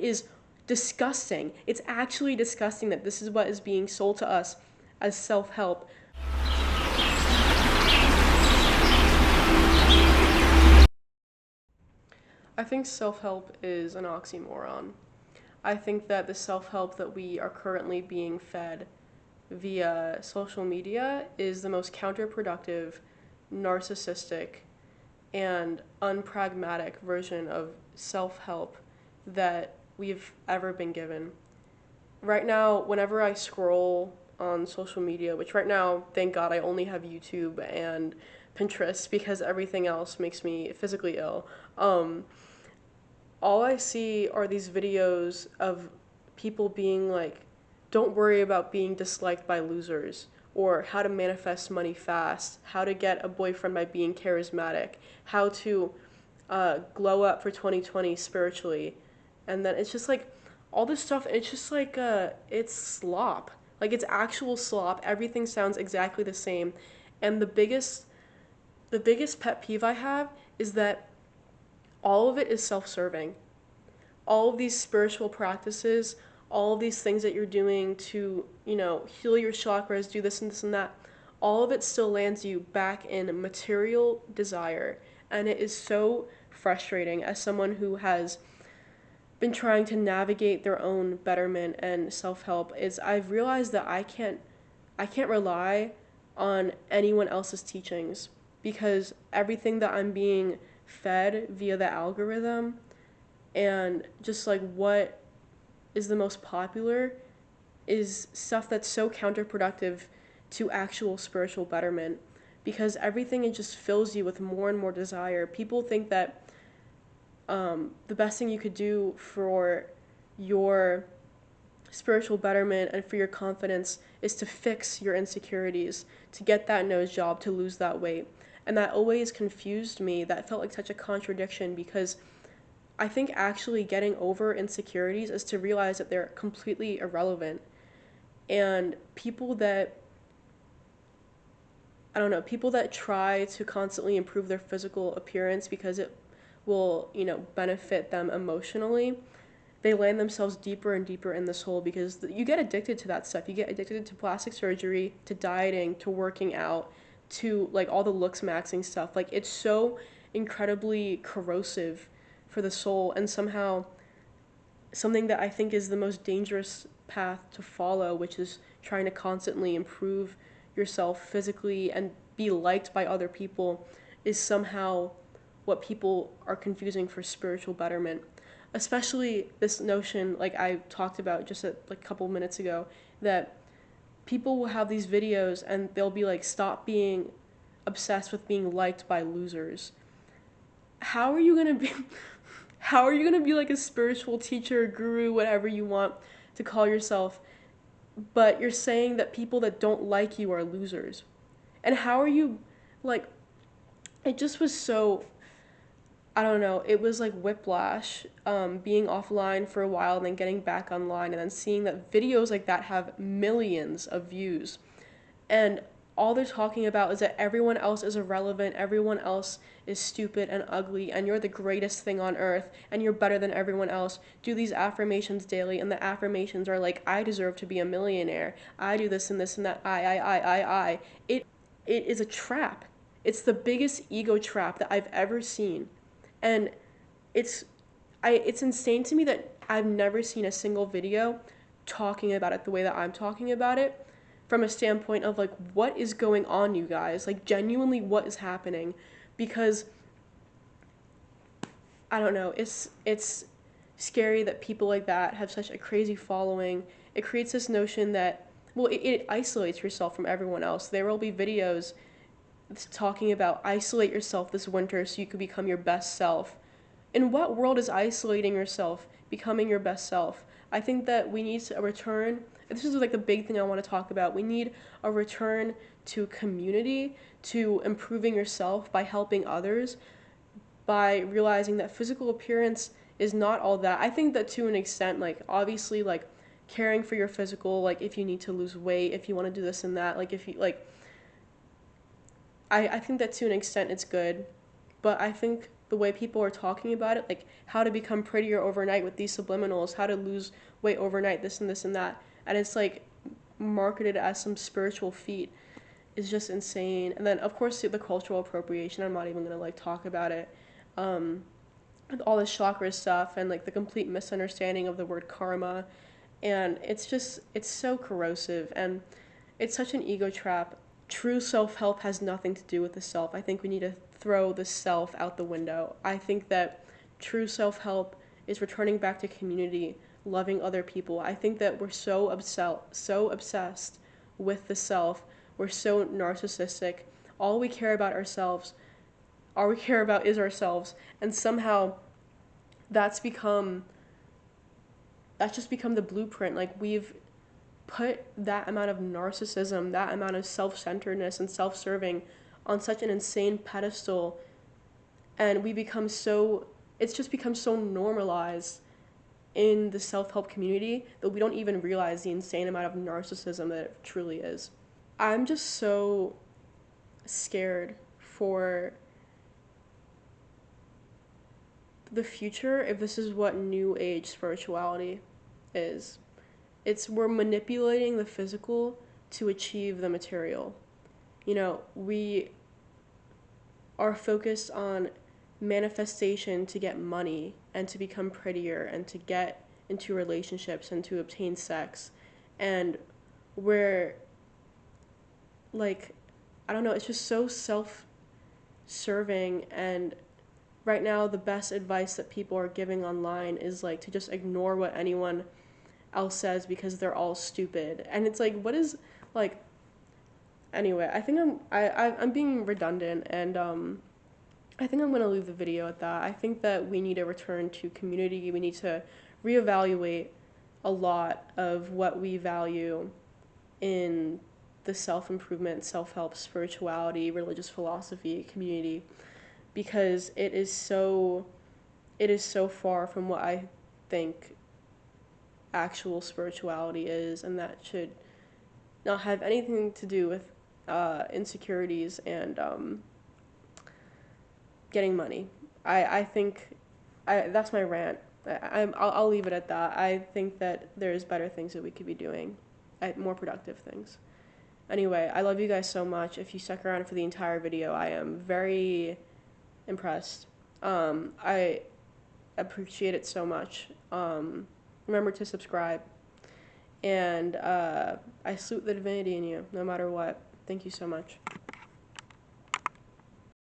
is disgusting. It's actually disgusting that this is what is being sold to us as self-help. I think self-help is an oxymoron. I think that the self-help that we are currently being fed via social media is the most counterproductive, narcissistic, and unpragmatic version of self-help that we've ever been given. Right now, whenever I scroll on social media, which right now, thank God, I only have YouTube and Pinterest because everything else makes me physically ill. Um, all I see are these videos of people being like, don't worry about being disliked by losers, or how to manifest money fast, how to get a boyfriend by being charismatic, how to glow up for 2020 spiritually. And then it's just like all this stuff, it's just like, it's slop. Like, it's actual slop. Everything sounds exactly the same. And the biggest pet peeve I have is that all of it is self-serving. All of these spiritual practices, all of these things that you're doing to, heal your chakras, do this and this and that, all of it still lands you back in material desire. And it is so frustrating as someone who has been trying to navigate their own betterment and self-help is I've realized that I can't rely on anyone else's teachings because everything that I'm being fed via the algorithm and just like what is the most popular is stuff that's so counterproductive to actual spiritual betterment because everything it just fills you with more and more desire. People think that the best thing you could do for your spiritual betterment and for your confidence is to fix your insecurities, to get that nose job, to lose that weight. And that always confused me. That felt like such a contradiction because I think actually getting over insecurities is to realize that they're completely irrelevant. And I don't know, people that try to constantly improve their physical appearance because it will, benefit them emotionally, they land themselves deeper and deeper in this hole because you get addicted to that stuff. You get addicted to plastic surgery, to dieting, to working out, to like all the looks maxing stuff. Like it's so incredibly corrosive for the soul and somehow something that I think is the most dangerous path to follow, which is trying to constantly improve yourself physically and be liked by other people, is somehow what people are confusing for spiritual betterment. Especially this notion, like I talked about just like a couple minutes ago, that people will have these videos and they'll be like, stop being obsessed with being liked by losers. How are you gonna be how are you gonna be like a spiritual teacher, guru, whatever you want to call yourself, but you're saying that people that don't like you are losers? And how are you like it just was so I don't know, it was like whiplash, being offline for a while and then getting back online and then seeing that videos like that have millions of views. And all they're talking about is that everyone else is irrelevant, everyone else is stupid and ugly, and you're the greatest thing on earth, and you're better than everyone else. Do these affirmations daily, and the affirmations are like, I deserve to be a millionaire. I do this and this and that. I. It is a trap. It's the biggest ego trap that I've ever seen. And it's it's insane to me that I've never seen a single video talking about it the way that I'm talking about it from a standpoint of like what is going on, you guys, like genuinely what is happening, because I don't know, it's scary that people like that have such a crazy following. It creates this notion that it isolates yourself from everyone else. There will be videos talking about isolate yourself this winter so you could become your best self. In what world is isolating yourself becoming your best self? I think that we need a return. This is like the big thing I want to talk about. We need a return to community, to improving yourself by helping others, by realizing that physical appearance is not all that. I think that to an extent, like obviously like caring for your physical, like if you need to lose weight, if you want to do this and that, like if you like I think that to an extent it's good, but I think the way people are talking about it, like how to become prettier overnight with these subliminals, how to lose weight overnight, this and this and that. And it's like marketed as some spiritual feat is just insane. And then of course the cultural appropriation, I'm not even gonna like talk about it. With all this chakra stuff and like the complete misunderstanding of the word karma. And it's so corrosive and it's such an ego trap. True self help has nothing to do with the self. I think we need to throw the self out the window. I think that true self help is returning back to community, loving other people. I think that we're so obsessed with the self. We're so narcissistic. All we care about ourselves, all we care about is ourselves, and somehow that's become that's just become the blueprint. Like we've put that amount of narcissism, that amount of self-centeredness and self-serving on such an insane pedestal, and it's just become so normalized in the self-help community that we don't even realize the insane amount of narcissism that it truly is. I'm just so scared for the future if this is what new age spirituality is. We're manipulating the physical to achieve the material. We are focused on manifestation to get money and to become prettier and to get into relationships and to obtain sex. And we're like, I don't know, it's just so self-serving. And right now the best advice that people are giving online is like to just ignore what anyone else says because they're all stupid. And it's like, what is like, anyway, I think I'm being redundant, and I think I'm going to leave the video at that. I think that we need to return to community. We need to reevaluate a lot of what we value in the self-improvement, self-help, spirituality, religious philosophy community, because it is so far from what I think actual spirituality is, and that should not have anything to do with insecurities and getting money. I think that's my rant. I'll leave it at that. I think that there's better things that we could be doing, more productive things. Anyway, I love you guys so much. If you stuck around for the entire video, I am very impressed. I appreciate it so much. Remember to subscribe. And I salute the divinity in you, no matter what. Thank you so much.